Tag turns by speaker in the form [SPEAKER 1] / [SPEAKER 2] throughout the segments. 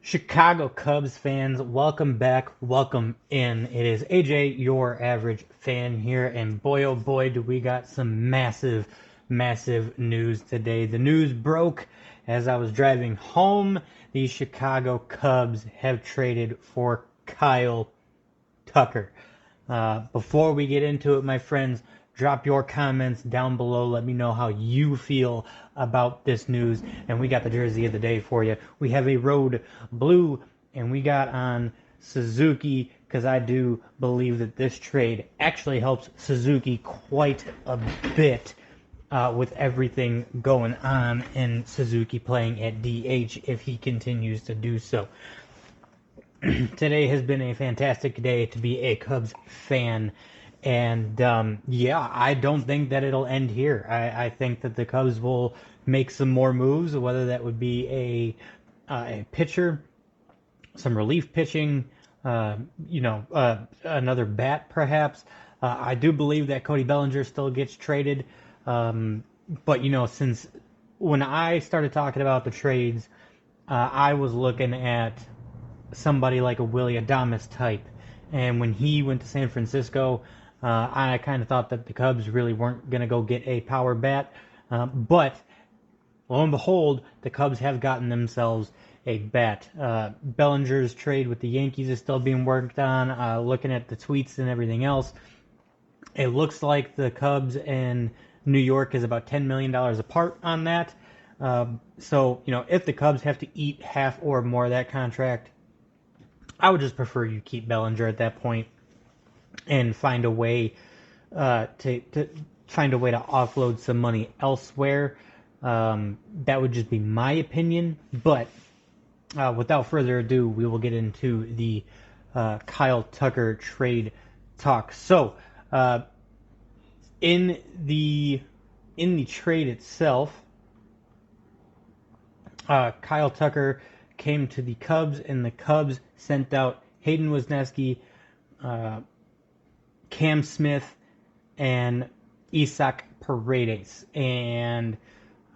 [SPEAKER 1] Chicago Cubs fans, welcome back, welcome in. It is AJ, your average fan here, and boy oh boy do we got some massive, massive news today. The news broke as I was driving home. The Chicago Cubs have traded for Kyle Tucker. Before we get into it, my friends, drop your comments down below. Let me know how you feel about this news. And we got the jersey of the day for you. We have a road blue, and we got on Suzuki, because I do believe that this trade actually helps Suzuki quite a bit. With everything going on and Suzuki playing at DH if he continues to do so. Today has been a fantastic day to be a Cubs fan. And I don't think that it'll end here. I think that the Cubs will make some more moves, whether that would be a pitcher, some relief pitching, another bat perhaps. I do believe that Cody Bellinger still gets traded. But, since when I started talking about the trades, I was looking at somebody like a Willy Adames type. And when he went to San Francisco, I kind of thought that the Cubs really weren't going to go get a power bat. But lo and behold, the Cubs have gotten themselves a bat. Bellinger's trade with the Yankees is still being worked on. Looking at the tweets and everything else, it looks like the Cubs and New York is about $10 million apart on that. So, if the Cubs have to eat half or more of that contract, I would just prefer you keep Bellinger at that point and find a way to offload some money elsewhere. That would just be my opinion. But without further ado, we will get into the Kyle Tucker trade talk. So, in the trade itself, Kyle Tucker came to the Cubs, and the Cubs sent out Hayden Wesneski, Cam Smith, and Isaac Paredes. And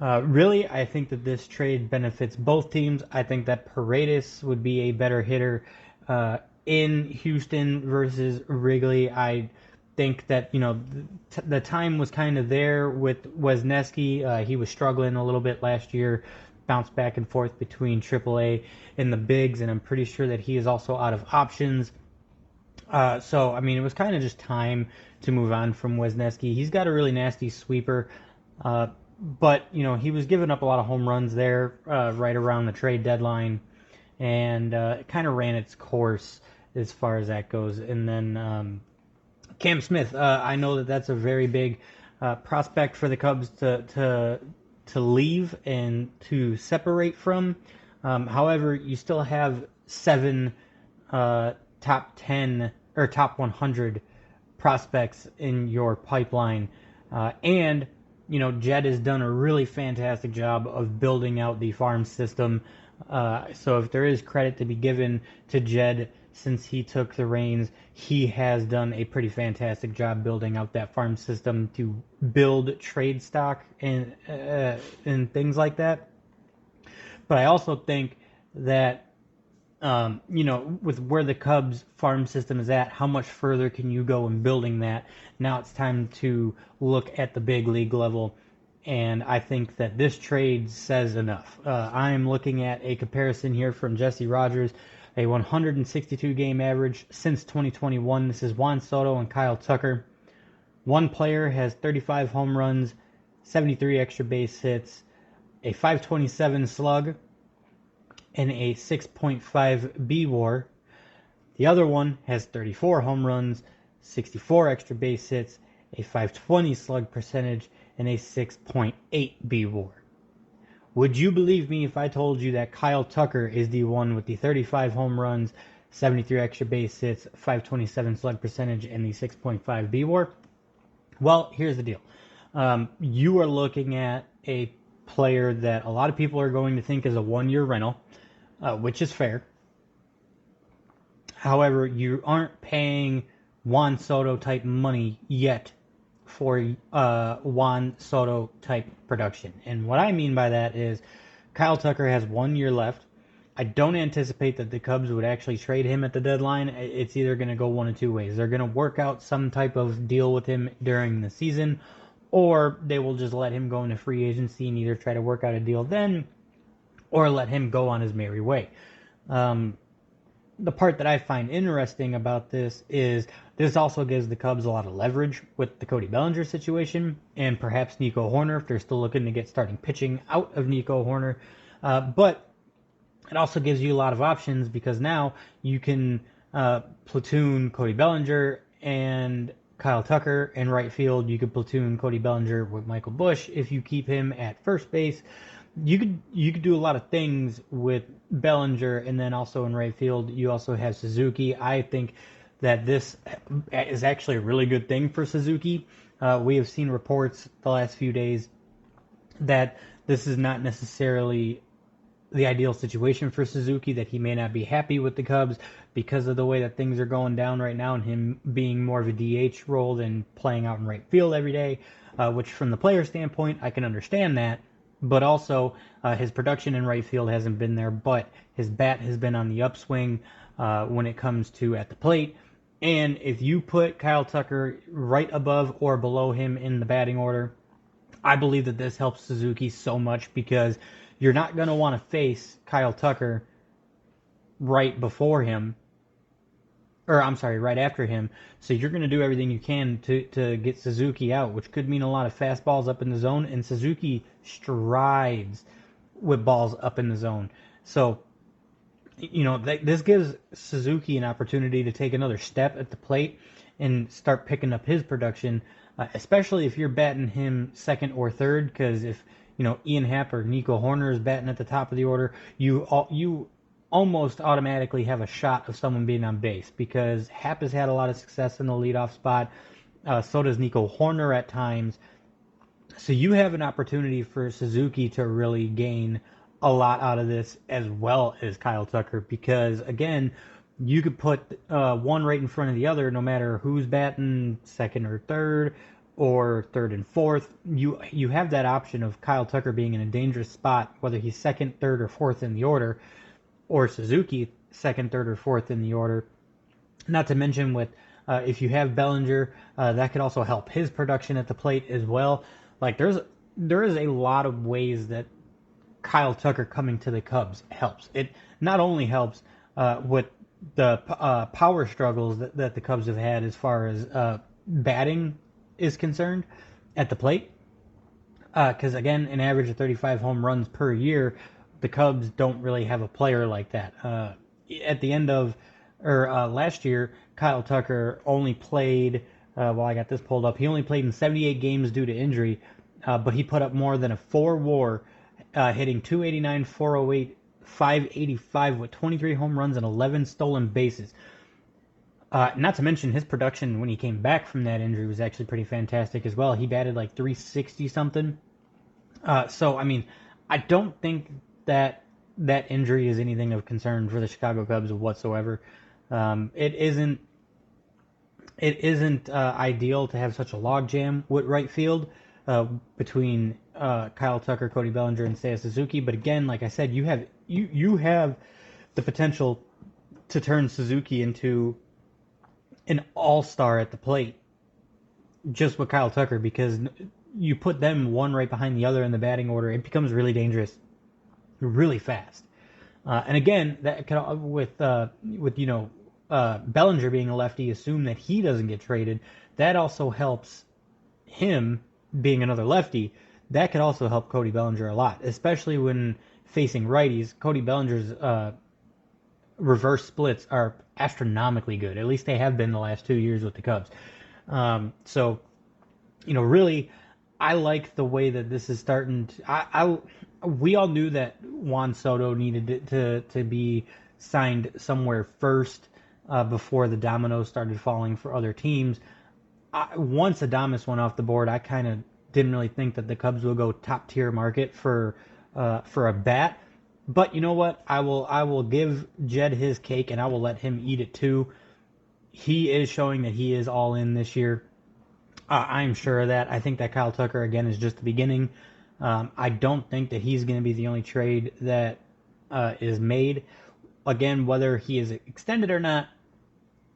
[SPEAKER 1] really, I think that this trade benefits both teams. I think that Paredes would be a better hitter in Houston versus Wrigley. I think that, the time was kind of there with Wesneski. He was struggling a little bit last year, bounced back and forth between AAA and the bigs, and I'm pretty sure that he is also out of options. So, it was kind of just time to move on from Wesneski. He's got a really nasty sweeper, but, he was giving up a lot of home runs there right around the trade deadline, and it kind of ran its course as far as that goes. And then Cam Smith, I know that that's a very big prospect for the Cubs to leave and to separate from. However, you still have 7 top 10 or top 100 prospects in your pipeline. And, Jed has done a really fantastic job of building out the farm system. So if there is credit to be given to Jed since he took the reins, he has done a pretty fantastic job building out that farm system to build trade stock and things like that. But I also think that, with where the Cubs farm system is at, how much further can you go in building that? Now it's time to look at the big league level. And I think that this trade says enough. I'm looking at a comparison here from Jesse Rogers, a 162 game average since 2021. This is Juan Soto and Kyle Tucker. One player has 35 home runs, 73 extra base hits, a 527 slug, and a 6.5 B-WAR. The other one has 34 home runs, 64 extra base hits, a 520 slug percentage, and a 6.8 B-WAR. Would you believe me if I told you that Kyle Tucker is the one with the 35 home runs, 73 extra base hits, 527 slug percentage, and the 6.5 B-WAR? Well, here's the deal. You are looking at a player that a lot of people are going to think is a one-year rental, which is fair. However, you aren't paying Juan Soto type money yet for Juan Soto type production. And what I mean by that is Kyle Tucker has 1 year left. I don't anticipate that the Cubs would actually trade him at the deadline. It's either going to go one of two ways. They're going to work out some type of deal with him during the season, or they will just let him go into free agency and either try to work out a deal then or let him go on his merry way. The part that I find interesting about this is this also gives the Cubs a lot of leverage with the Cody Bellinger situation and perhaps Nico Hoerner if they're still looking to get starting pitching out of Nico Hoerner. But it also gives you a lot of options because now you can platoon Cody Bellinger and Kyle Tucker in right field. You could platoon Cody Bellinger with Michael Busch if you keep him at first base. You could do a lot of things with Bellinger, and then also in right field you also have Suzuki. I think that this is actually a really good thing for Suzuki. We have seen reports the last few days that this is not necessarily the ideal situation for Suzuki, that he may not be happy with the Cubs because of the way that things are going down right now and him being more of a DH role than playing out in right field every day, which from the player standpoint, I can understand that. But also, his production in right field hasn't been there, but his bat has been on the upswing when it comes to at the plate. And if you put Kyle Tucker right above or below him in the batting order, I believe that this helps Suzuki so much because you're not going to want to face Kyle Tucker right before him, or I'm sorry, right after him. So you're going to do everything you can to get Suzuki out, which could mean a lot of fastballs up in the zone, and Suzuki strides with balls up in the zone. So, this gives Suzuki an opportunity to take another step at the plate and start picking up his production, especially if you're batting him second or third, because if Ian Happ or Nico Hoerner is batting at the top of the order, you almost automatically have a shot of someone being on base because Happ has had a lot of success in the leadoff spot. So does Nico Hoerner at times. So you have an opportunity for Suzuki to really gain a lot out of this as well as Kyle Tucker because, again, you could put one right in front of the other no matter who's batting second or third or third and fourth. You have that option of Kyle Tucker being in a dangerous spot, whether he's second, third, or fourth in the order, or Suzuki second, third, or fourth in the order. Not to mention with if you have Bellinger, that could also help his production at the plate as well. Like there is a lot of ways that Kyle Tucker coming to the Cubs helps. It not only helps with the power struggles that the Cubs have had as far as batting is concerned at the plate, because again, an average of 35 home runs per year, the Cubs don't really have a player like that. At the end of last year, Kyle Tucker only played. I got this pulled up. He only played in 78 games due to injury, but he put up more than a 4 WAR, hitting 289, 408, 585 with 23 home runs and 11 stolen bases. Not to mention his production when he came back from that injury was actually pretty fantastic as well. He batted like 360 something. So I mean, I don't think that injury is anything of concern for the Chicago Cubs whatsoever. It isn't ideal to have such a logjam with right field between Kyle Tucker, Cody Bellinger, and Seiya Suzuki. But again, like I said, you have the potential to turn Suzuki into an all-star at the plate just with Kyle Tucker, because you put them one right behind the other in the batting order, it becomes really dangerous really fast. And again, that could, with Bellinger being a lefty, assume that he doesn't get traded. That also helps him being another lefty. That could also help Cody Bellinger a lot, especially when facing righties. Cody Bellinger's reverse splits are astronomically good. At least they have been the last 2 years with the Cubs. So, really, I like the way that this is starting. We all knew that Juan Soto needed to be signed somewhere first before the dominoes started falling for other teams. Once Adames went off the board, I kind of didn't really think that the Cubs will go top tier market for a bat. But you know what? I will give Jed his cake, and I will let him eat it too. He is showing that he is all in this year. I'm sure of that. I think that Kyle Tucker, again, is just the beginning. I don't think that he's going to be the only trade that is made. Again, whether he is extended or not,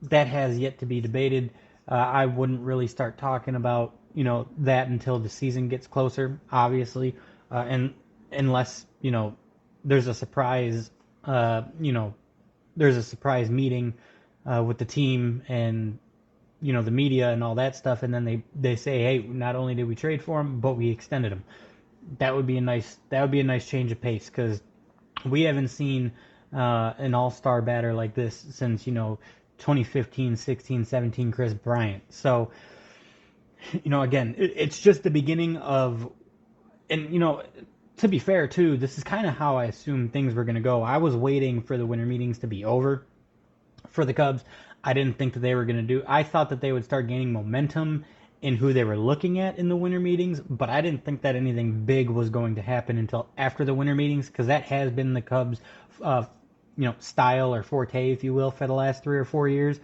[SPEAKER 1] that has yet to be debated. I wouldn't really start talking about that until the season gets closer, obviously, and unless there's a surprise, there's a surprise meeting with the team and the media and all that stuff, and then they say, hey, not only did we trade for him, but we extended him. That would be a nice change of pace, because we haven't seen an all-star batter like this since 2015, 16, 17 Chris Bryant. So again, it's just the beginning of, and to be fair too, this is kind of how I assumed things were going to go. I was waiting for the winter meetings to be over for the Cubs. I didn't think that they were going to do. I thought that they would start gaining momentum in who they were looking at in the winter meetings, but I didn't think that anything big was going to happen until after the winter meetings, because that has been the Cubs' style or forte, if you will, for the last 3 or 4 years.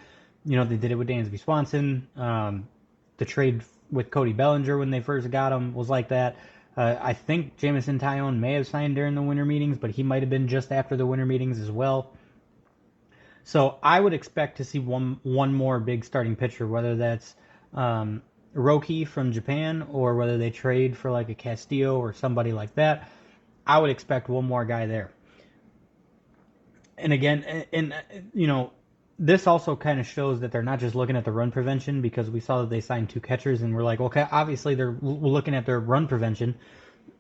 [SPEAKER 1] They did it with Dansby Swanson. The trade with Cody Bellinger when they first got him was like that. I think Jameson Taillon may have signed during the winter meetings, but he might have been just after the winter meetings as well. So I would expect to see one more big starting pitcher, whether that's Roki from Japan or whether they trade for like a Castillo or somebody like that. I would expect one more guy there. And again, this also kind of shows that they're not just looking at the run prevention, because we saw that they signed 2 catchers and we're like, okay, obviously they're looking at their run prevention.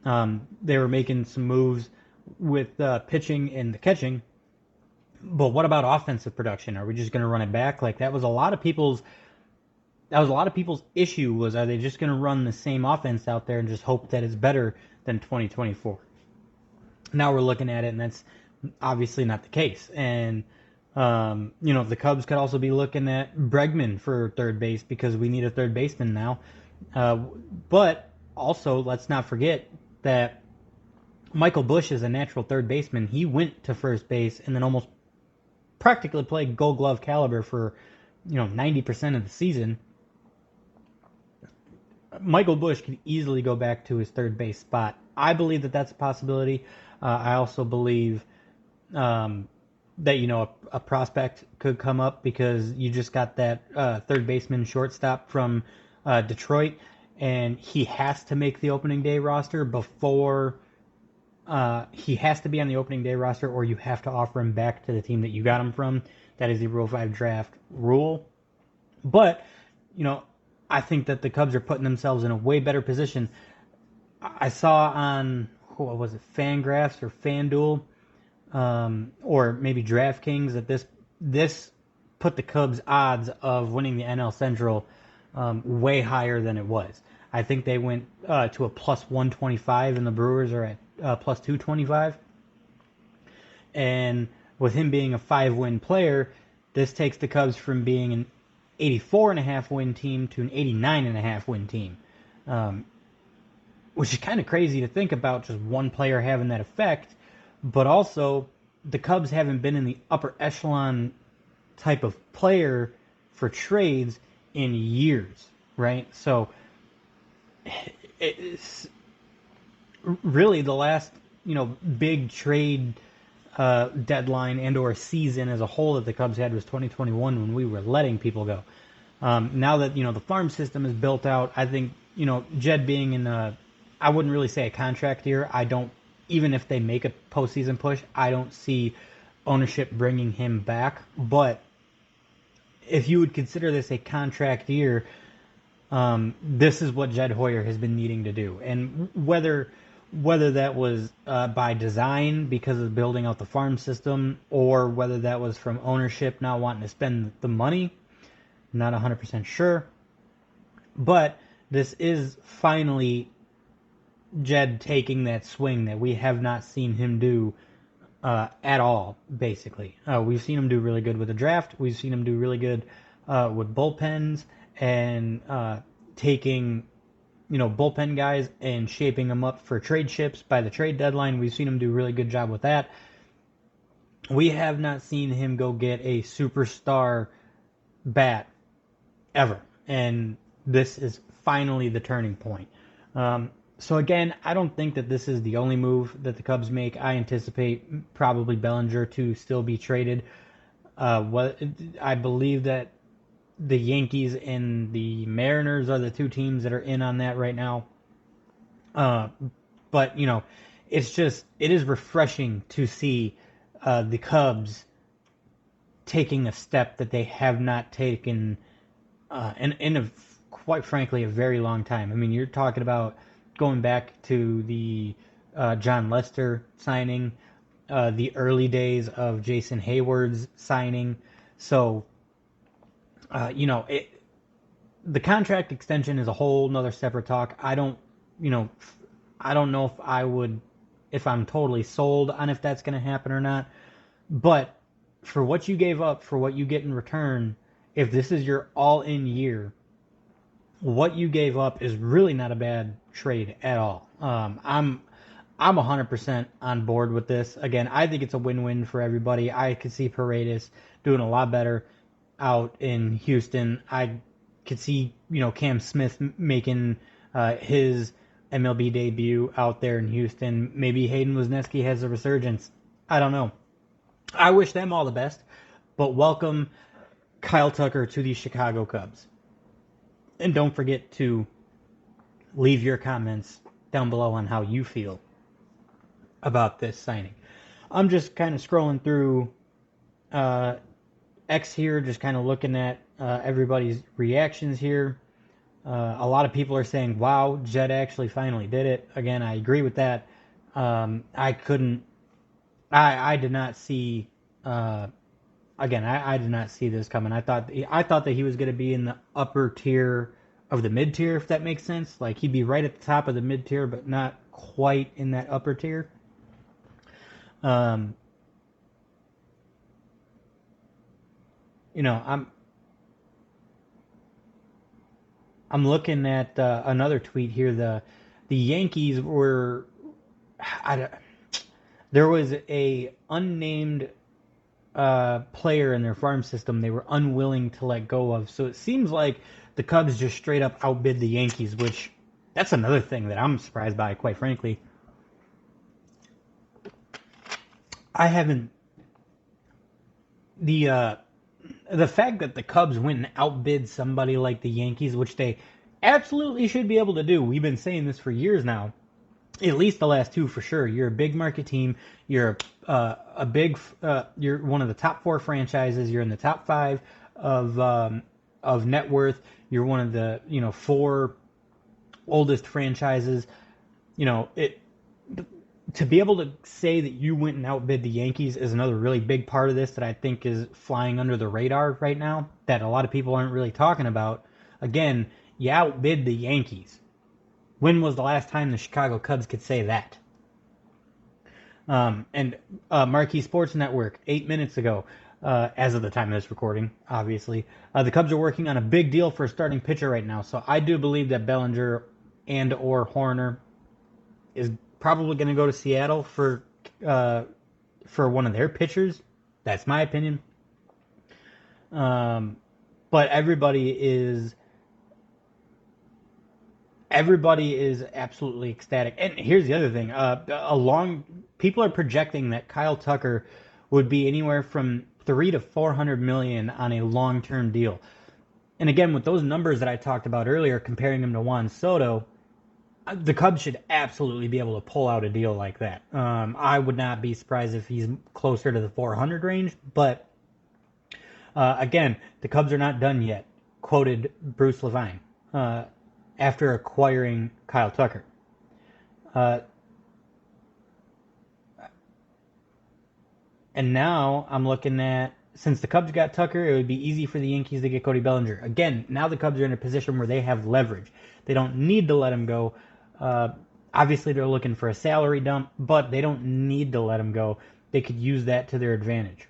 [SPEAKER 1] They were making some moves with pitching and the catching. But what about offensive production? Are we just going to run it back? Like that was a lot of people's issue, was, are they just going to run the same offense out there and just hope that it's better than 2024? Now we're looking at it, and that's obviously not the case. And the Cubs could also be looking at Bregman for third base, because we need a third baseman now. But also, let's not forget that Michael Busch is a natural third baseman. He went to first base and then almost practically played Gold Glove caliber for 90% of the season. Michael Busch could easily go back to his third base spot. I believe that that's a possibility. I also believe that a prospect could come up, because you just got that third baseman shortstop from Detroit, and he has to make the opening day roster before he has to be on the opening day roster, or you have to offer him back to the team that you got him from. That is the Rule 5 draft rule. But I think that the Cubs are putting themselves in a way better position. I saw on, what was it, Fangraphs or FanDuel, or maybe DraftKings, that this put the Cubs' odds of winning the NL Central way higher than it was. I think they went to a plus 125, and the Brewers are at plus 225. And with him being a 5-win player, this takes the Cubs from being an 84.5 win team to an 89.5 win team, which is kind of crazy to think about, just one player having that effect. But also, the Cubs haven't been in the upper echelon type of player for trades in years, right? So it's really the last big trade deadline and or season as a whole that the Cubs had was 2021, when we were letting people go. Now that the farm system is built out, I think Jed being in I wouldn't really say a contract year. I don't, even if they make a postseason push, I don't see ownership bringing him back. But if you would consider this a contract year, this is what Jed Hoyer has been needing to do. And whether that was by design because of building out the farm system, or whether that was from ownership not wanting to spend the money, I'm not 100% sure. But this is finally Jed taking that swing that we have not seen him do at all, basically. We've seen him do really good with the draft. We've seen him do really good with bullpens and taking bullpen guys and shaping them up for trade ships by the trade deadline. We've seen him do a really good job with that. We have not seen him go get a superstar bat ever. And this is finally the turning point. So again, I don't think that this is the only move that the Cubs make. I anticipate probably Bellinger to still be traded. What I believe that the Yankees and the Mariners are the two teams that are in on that right now. Uh, but it is refreshing to see the Cubs taking a step that they have not taken in quite frankly a very long time. I mean, you're talking about going back to the John Lester signing, the early days of Jason Hayward's signing. So, the contract extension is a whole nother separate talk. You know, I don't know if I'm totally sold on if that's going to happen or not. But for what you gave up, for what you get in return, if this is your all-in year, what you gave up is really not a bad trade at all. I'm 100% on board with this. Again, I think it's a win-win for everybody. I could see Paredes doing a lot better out in Houston. I could see Cam Smith making his MLB debut out there in Houston. Maybe Hayden Wesneski has a resurgence. I don't know. I wish them all the best, but welcome Kyle Tucker to the Chicago Cubs. And don't forget to leave your comments down below on how you feel about this signing. I'm just kind of scrolling through X here, just kind of looking at everybody's reactions here. A lot of people are saying, wow, Jed actually finally did it. Again, I agree with that. I did not see. I did not see this coming. I thought that he was going to be in the upper tier of the mid tier, if that makes sense. Like he'd be right at the top of the mid tier, but not quite in that upper tier. I'm looking at another tweet here. The Yankees were. There was a unnamed player in their farm system they were unwilling to let go of. So it seems like the Cubs just straight up outbid the Yankees, which that's another thing that I'm surprised by, quite frankly. I haven't the fact that the Cubs went and outbid somebody like the Yankees, which they absolutely should be able to do. We've been saying this for years now. At least the last two for sure. You're a big market team. You're you're one of the top four franchises. You're in the top five of net worth. You're one of the four oldest franchises. To be able to say that you went and outbid the Yankees is another really big part of this that I think is flying under the radar right now that a lot of people aren't really talking about. Again, you outbid the Yankees. When was the last time the Chicago Cubs could say that? And Marquee Sports Network, 8 minutes ago, as of the time of this recording, obviously, the Cubs are working on a big deal for a starting pitcher right now. So I do believe that Bellinger and or Horner is probably going to go to Seattle for one of their pitchers. That's my opinion. But everybody is absolutely ecstatic. And here's the other thing. People are projecting that Kyle Tucker would be anywhere from $300 to $400 million on a long-term deal. And again, with those numbers that I talked about earlier, comparing him to Juan Soto, the Cubs should absolutely be able to pull out a deal like that. I would not be surprised if he's closer to the 400 range. But again, the Cubs are not done yet, quoted Bruce Levine after acquiring Kyle Tucker. And now I'm looking at, since the Cubs got Tucker, it would be easy for the Yankees to get Cody Bellinger. Again, now the Cubs are in a position where they have leverage. They don't need to let him go. Obviously, they're looking for a salary dump, but they don't need to let him go. They could use that to their advantage.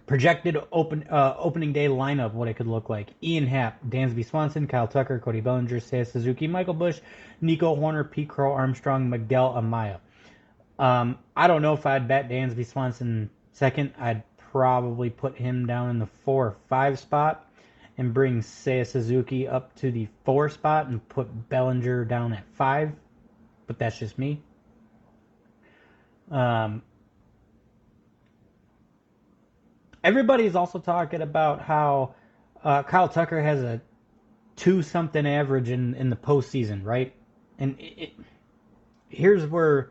[SPEAKER 1] Projected opening day lineup, what it could look like. Ian Happ, Dansby Swanson, Kyle Tucker, Cody Bellinger, Seiya Suzuki, Michael Busch, Nico Horner, Pete Crow, Armstrong, Miguel Amaya. I don't know if I'd bet Dansby Swanson second. I'd probably put him down in the 4 or 5 spot and bring Seiya Suzuki up to the 4 spot and put Bellinger down at 5. but that's just me. Everybody's also talking about how Kyle Tucker has a 2-something average in the postseason, right? And here's where,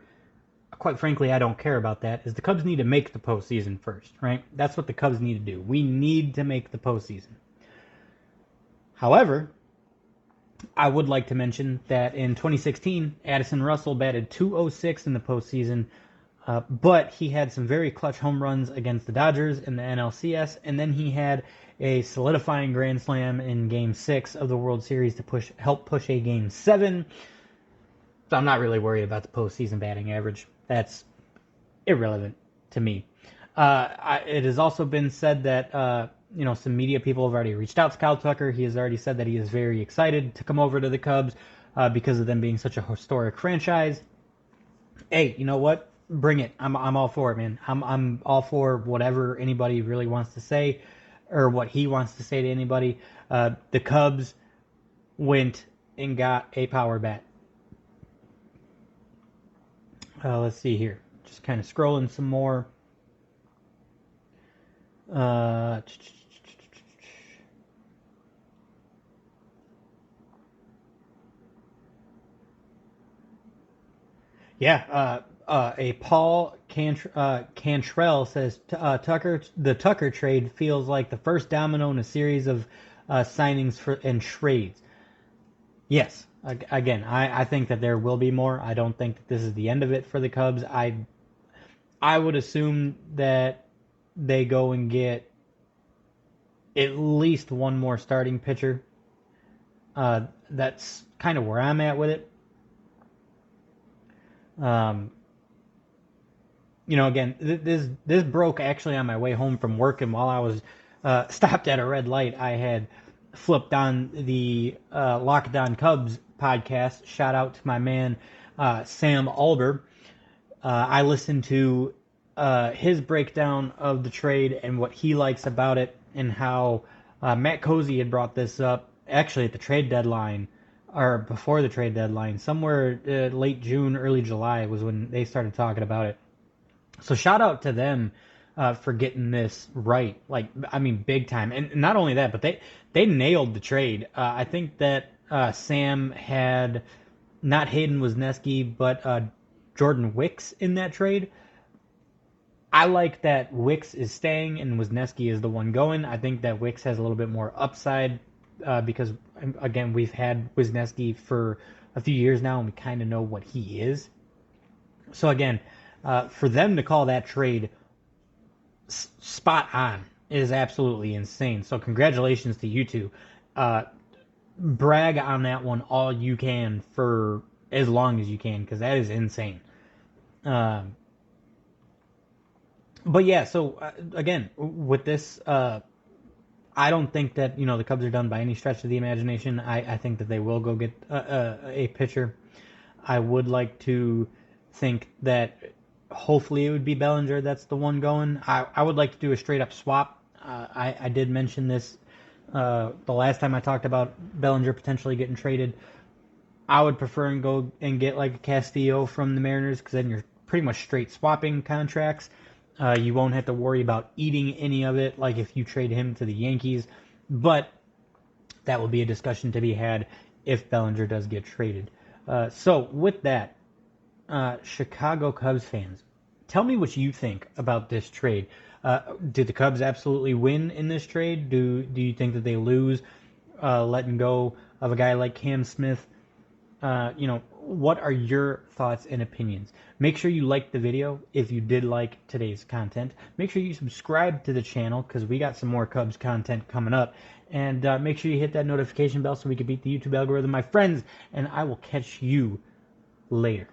[SPEAKER 1] quite frankly, I don't care about that, is the Cubs need to make the postseason first, right? That's what the Cubs need to do. We need to make the postseason. However, I would like to mention that in 2016, Addison Russell batted .206 in the postseason, but he had some very clutch home runs against the Dodgers in the NLCS, and then he had a solidifying grand slam in Game 6 of the World Series to help push a Game 7. So I'm not really worried about the postseason batting average. That's irrelevant to me. It has also been said that some media people have already reached out to Kyle Tucker. He has already said that he is very excited to come over to the Cubs because of them being such a historic franchise. Hey, you know what? Bring it. I'm all for it, man. I'm all for whatever anybody really wants to say or what he wants to say to anybody. The Cubs went and got a power bat. Let's see here. Just kind of scrolling some more. A Paul Cantrell says the Tucker trade feels like the first domino in a series of signings and trades. Yes, again, I think that there will be more. I don't think that this is the end of it for the Cubs. I would assume that they go and get at least one more starting pitcher. That's kind of where I'm at with it. Again, this broke actually on my way home from work, and while I was stopped at a red light, I had flipped on the Locked On Cubs podcast. Shout out to my man Sam Olbur. I listened to his breakdown of the trade and what he likes about it, and how Matt Cozy had brought this up actually at the trade deadline, or before the trade deadline, somewhere late June, early July was when they started talking about it. So shout out to them for getting this right, big time. And not only that, but they nailed the trade. I think that Sam had not Hayden Wesneski, but Jordan Wicks in that trade. I like that Wicks is staying and Wesneski is the one going. I think that Wicks has a little bit more upside because, again, we've had Wesneski for a few years now, and we kind of know what he is. So, again, for them to call that trade spot on is absolutely insane. So, congratulations to you two. Brag on that one all you can for as long as you can, because that is insane. But yeah, so again, with this, I don't think that the Cubs are done by any stretch of the imagination. I think that they will go get a pitcher. I would like to think that hopefully it would be Bellinger that's the one going. I would like to do a straight up swap. I did mention this the last time I talked about Bellinger potentially getting traded. I would prefer and go and get like a Castillo from the Mariners, because then you're pretty much straight swapping contracts. You won't have to worry about eating any of it, like if you trade him to the Yankees. But that will be a discussion to be had if Bellinger does get traded. So with that, Chicago Cubs fans, tell me what you think about this trade. Did the Cubs absolutely win in this trade? Do you think that they lose letting go of a guy like Cam Smith? What are your thoughts and opinions? Make sure you like the video if you did like today's content. Make sure you subscribe to the channel, because we got some more Cubs content coming up. And make sure you hit that notification bell so we can beat the YouTube algorithm, my friends. And I will catch you later.